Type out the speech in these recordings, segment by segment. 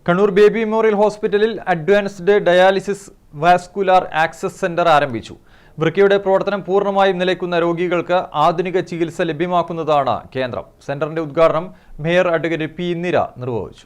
Kannur baby memorial ഹോസ്പിറ്റലിൽ advanced dialysis vascular access centre ആരംഭിച്ചു. വൃക്കയുടെ പ്രവർത്തനം പൂർണ്ണമായും നിലയ്ക്കുന്ന രോഗികൾക്ക് ആധുനിക ചികിത്സ ലഭ്യമാക്കുന്നതാണ് കേന്ദ്രം. സെന്ററിന്റെ ഉദ്ഘാടനം മേയർ അഡ്വക്കേറ്റ് പി ഇന്ദിര നിർവഹിച്ചു.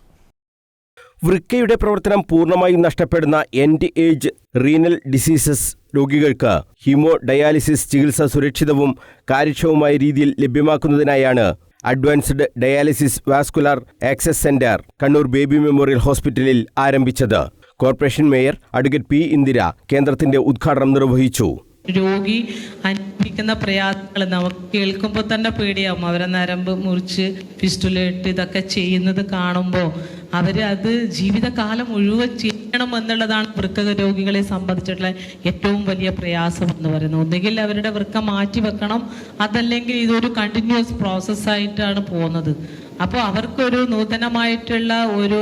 വൃക്കയുടെ പ്രവർത്തനം പൂർണ്ണമായും നഷ്ടപ്പെടുന്ന എൻഡ് ഏജ് റീനൽ ഡിസീസസ് രോഗികൾക്ക് ഹീമോ ഡയാലിസിസ് ചികിത്സ സുരക്ഷിതവും കാര്യക്ഷമവുമായ രീതിയിൽ ലഭ്യമാക്കുന്നതിനായാണ് advanced dialysis vascular access centre Kannur baby memorial ഹോസ്പിറ്റലിൽ ആരംഭിച്ചത്. Corporation mayor advocate P Indira കേന്ദ്രത്തിന്റെ ഉദ്ഘാടനം നിർവഹിച്ചു. രോഗി അനുഭവിക്കുന്ന പ്രയാസങ്ങൾ നമുക്ക് കേൾക്കുമ്പോൾ തന്നെ പേടിയാവും. അവരെ നരമ്പ് മുറിച്ച് ഫിസ്റ്റുലയിട്ട് ഇതൊക്കെ ചെയ്യുന്നത് കാണുമ്പോൾ അത് ജീവിതകാലം മുഴുവൻ ചെയ്യണം എന്നുള്ളതാണ് വൃക്ക രോഗികളെ സംബന്ധിച്ചിട്ടുള്ള ഏറ്റവും വലിയ പ്രയാസം എന്ന് പറയുന്നത്. ഒന്നുകിൽ അവരുടെ വൃക്ക മാറ്റി വെക്കണം, അതല്ലെങ്കിൽ ഇതൊരു കണ്ടിന്യൂസ് പ്രോസസ്സായിട്ടാണ് പോകുന്നത്. അപ്പോൾ അവർക്കൊരു നൂതനമായിട്ടുള്ള ഒരു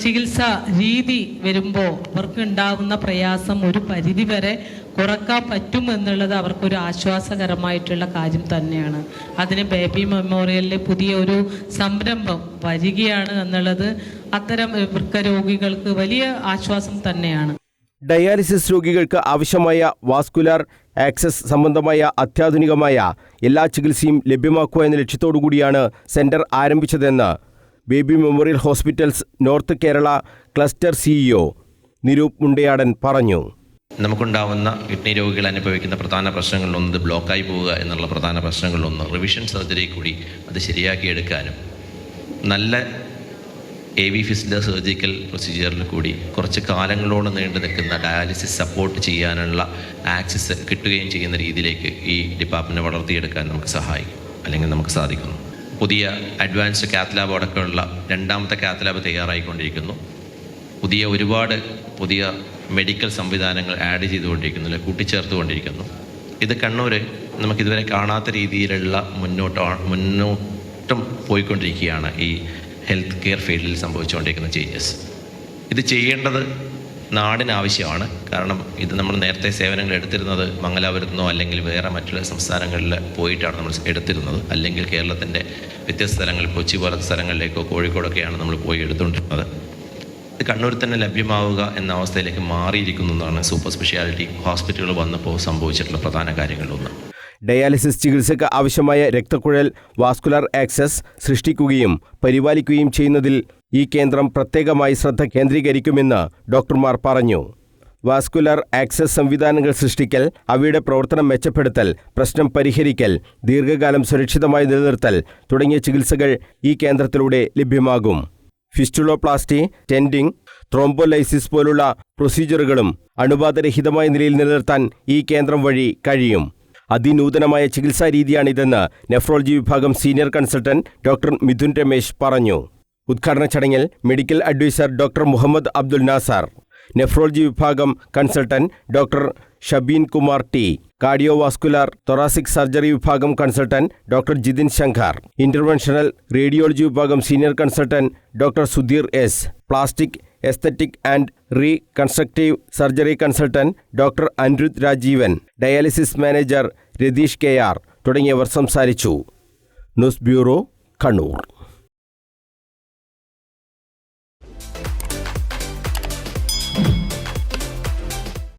ചികിത്സാ രീതി വരുമ്പോൾ അവർക്ക് ഉണ്ടാകുന്ന പ്രയാസം ഒരു പരിധി വരെ കുറക്കാൻ പറ്റും എന്നുള്ളത് അവർക്കൊരു ആശ്വാസകരമായിട്ടുള്ള കാര്യം തന്നെയാണ്. അതിന് ബേബി മെമ്മോറിയലിൽ പുതിയ ഒരു സംരംഭം വരികയാണ് എന്നുള്ളത് അത്തരം വൃക്ക രോഗികൾക്ക് വലിയ ആശ്വാസം തന്നെയാണ്. ഡയാലിസിസ് രോഗികൾക്ക് ആവശ്യമായ വാസ്കുലാർ ആക്സസ് സംബന്ധമായ അത്യാധുനികമായ എല്ലാ ചികിത്സയും ലഭ്യമാക്കുക എന്ന ലക്ഷ്യത്തോടുകൂടിയാണ് സെന്റർ ആരംഭിച്ചതെന്ന് baby memorial hospitals north Kerala cluster CEO Niroop Mundayadan പറഞ്ഞു. നമുക്കുണ്ടാവുന്ന കിഡ്നി രോഗികൾ അനുഭവിക്കുന്ന പ്രധാന പ്രശ്നങ്ങളിലൊന്ന് ബ്ലോക്കായി പോവുക എന്നുള്ള പ്രധാന പ്രശ്നങ്ങളിലൊന്ന് റിവിഷൻ സർജറി കൂടി അത് ശരിയാക്കിയെടുക്കാനും നല്ല AV ഫിസ്റ്റുലർ സർജിക്കൽ പ്രൊസീജിയറിൽ കൂടി കുറച്ച് കാലങ്ങളോട് നീണ്ടു നിൽക്കുന്ന ഡയാലിസിസ് സപ്പോർട്ട് ചെയ്യാനുള്ള ആക്സസ് കിട്ടുകയും ചെയ്യുന്ന രീതിയിലേക്ക് ഈ ഡിപ്പാർട്ട്മെൻറ്റ് വളർത്തിയെടുക്കാൻ നമുക്ക് സാധിക്കുന്നു. പുതിയ അഡ്വാൻസ്ഡ് കാത്ത് ലാബ് അടക്കമുള്ള രണ്ടാമത്തെ കാത്ത് ലാബ് തയ്യാറായിക്കൊണ്ടിരിക്കുന്നു. ഒരുപാട് പുതിയ മെഡിക്കൽ സംവിധാനങ്ങൾ ആഡ് ചെയ്തുകൊണ്ടിരിക്കുന്നു, കൂട്ടിച്ചേർത്തുകൊണ്ടിരിക്കുന്നു. ഇത് കണ്ണൂർ നമുക്കിതുവരെ കാണാത്ത രീതിയിലുള്ള മുന്നോട്ടും പോയിക്കൊണ്ടിരിക്കുകയാണ്. ഈ ഹെൽത്ത് കെയർ ഫീൽഡിൽ സംഭവിച്ചുകൊണ്ടിരിക്കുന്ന ചേഞ്ചസ് ഇത് ചെയ്യേണ്ടത് നാടിനാവശ്യമാണ്. കാരണം ഇത് നമ്മൾ നേരത്തെ സേവനങ്ങൾ എടുത്തിരുന്നത് മംഗലാപുരത്തു നിന്നോ അല്ലെങ്കിൽ വേറെ മറ്റുള്ള സംസ്ഥാനങ്ങളിൽ പോയിട്ടാണ് നമ്മൾ എടുത്തിരുന്നത്. അല്ലെങ്കിൽ കേരളത്തിൻ്റെ വ്യത്യസ്ത സ്ഥലങ്ങളിൽ കൊച്ചി പോലത്തെ സ്ഥലങ്ങളിലേക്കോ കോഴിക്കോടൊക്കെയാണ് നമ്മൾ പോയി എടുത്തുകൊണ്ടിരുന്നത്. ഇത് കണ്ണൂരിൽ തന്നെ ലഭ്യമാവുക എന്ന അവസ്ഥയിലേക്ക് മാറിയിരിക്കുന്നതാണ് സൂപ്പർ സ്പെഷ്യാലിറ്റി ഹോസ്പിറ്റലുകൾ വന്നപ്പോൾ സംഭവിച്ചിട്ടുള്ള പ്രധാന കാര്യങ്ങളിലൊന്ന്. ഡയാലിസിസ് ചികിത്സയ്ക്ക് ആവശ്യമായ രക്തക്കുഴൽ വാസ്കുലാർ ആക്സസ് സൃഷ്ടിക്കുകയും പരിപാലിക്കുകയും ചെയ്യുന്നതിൽ ഈ കേന്ദ്രം പ്രത്യേകമായി ശ്രദ്ധ കേന്ദ്രീകരിക്കുമെന്ന് ഡോക്ടർമാർ പറഞ്ഞു. വാസ്കുലാർ ആക്സസ് സംവിധാനങ്ങൾ സൃഷ്ടിക്കൽ, അവയുടെ പ്രവർത്തനം മെച്ചപ്പെടുത്തൽ, പ്രശ്നം പരിഹരിക്കൽ, ദീർഘകാലം സുരക്ഷിതമായി നിലനിർത്തൽ തുടങ്ങിയ ചികിത്സകൾ ഈ കേന്ദ്രത്തിലൂടെ ലഭ്യമാകും. ഫിസ്റ്റുലോപ്ലാസ്റ്റി, ടെൻഡിംഗ്, ത്രോംബോലൈസിസ് പോലുള്ള പ്രൊസീജിയറുകളും അണുബാധരഹിതമായ നിലയിൽ നിലനിർത്താൻ ഈ കേന്ദ്രം വഴി കഴിയും. അതിനൂതനമായ ചികിത്സാ രീതിയാണിതെന്ന് നെഫ്രോളജി വിഭാഗം senior consultant doctor Mithun Ramesh പറഞ്ഞു. ഉദ്ഘാടന ചടങ്ങിൽ medical adviser doctor Muhammad Abdul Nasar, nephrology വിഭാഗം consultant doctor Shabeen Kumar T, cardiovascular thoracic surgery വിഭാഗം consultant doctor Jithin Shankar, interventional radiology വിഭാഗം senior consultant doctor Sudheer S, plastic aesthetic and reconstructive surgery consultant doctor Anirudh Rajeevan, dialysis manager Ratheesh KR തുടങ്ങിയവർ സംസാരിച്ചു. News bureau, Kannur.